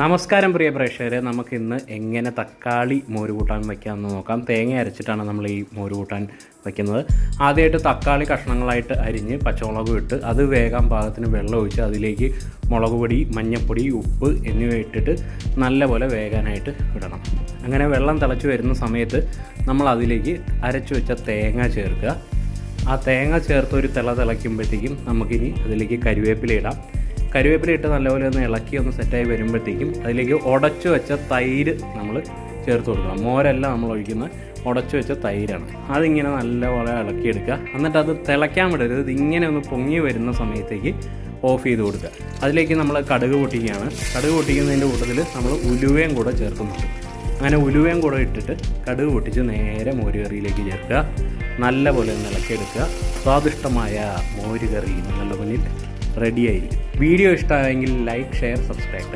നമസ്കാരം പ്രിയ പ്രേക്ഷകരെ, നമുക്കിന്ന് എങ്ങനെ തക്കാളി മോര് കൂട്ടാൻ വയ്ക്കാമെന്ന് നോക്കാം. തേങ്ങ അരച്ചിട്ടാണ് നമ്മൾ ഈ മോര് കൂട്ടാൻ വയ്ക്കുന്നത്. ആദ്യമായിട്ട് തക്കാളി കഷ്ണങ്ങളായിട്ട് അരിഞ്ഞ് പച്ചമുളക് ഇട്ട് അത് വേകാൻ പാകത്തിന് വെള്ളം ഒഴിച്ച് അതിലേക്ക് മുളക് പൊടി, മഞ്ഞൾപ്പൊടി, ഉപ്പ് എന്നിവ ഇട്ടിട്ട് നല്ലപോലെ വേകാനായിട്ട് ഇടണം. അങ്ങനെ വെള്ളം തിളച്ച് വരുന്ന സമയത്ത് നമ്മൾ അതിലേക്ക് അരച്ചു വെച്ച തേങ്ങ ചേർക്കുക. ആ തേങ്ങ ചേർത്ത് ഒരു തിളയ്ക്കുമ്പോഴത്തേക്കും നമുക്കിനി അതിലേക്ക് കരിവേപ്പില ഇടാം. കരിവേപ്പില ഇട്ട് നല്ലപോലെ ഒന്ന് ഇളക്കി ഒന്ന് സെറ്റായി വരുമ്പോഴത്തേക്കും അതിലേക്ക് ഉടച്ചു വെച്ച തൈര് നമ്മൾ ചേർത്ത് കൊടുക്കണം. മോരല്ല നമ്മൾ ഒഴിക്കുന്ന ഉടച്ചു വെച്ച തൈരാണ്. അതിങ്ങനെ നല്ലപോലെ ഇളക്കിയെടുക്കുക. എന്നിട്ട് അത് തിളയ്ക്കാൻ വിടരുത്. ഇതിങ്ങനെ ഒന്ന് പൊങ്ങി വരുന്ന സമയത്തേക്ക് ഓഫ് ചെയ്ത് കൊടുക്കുക. അതിലേക്ക് നമ്മൾ കടുക് പൊട്ടിക്കുകയാണ്. കടുക് പൊട്ടിക്കുന്നതിൻ്റെ കൂട്ടത്തിൽ നമ്മൾ ഉലുവയും കൂടെ ചേർക്കുന്നുണ്ട്. അങ്ങനെ ഉലുവയും കൂടെ ഇട്ടിട്ട് കടുക് പൊട്ടിച്ച് നേരെ മോര് കറിയിലേക്ക് ചേർക്കുക. നല്ലപോലെ ഒന്ന് ഇളക്കിയെടുക്കുക. സ്വാദിഷ്ടമായ മോര് കറി നിങ്ങളുടെ മുന്നിൽ റെഡിയായിരിക്കും. വീഡിയോ ഇഷ്ടമായെങ്കിൽ ലൈക്ക്, ഷെയർ, സബ്സ്ക്രൈബ്.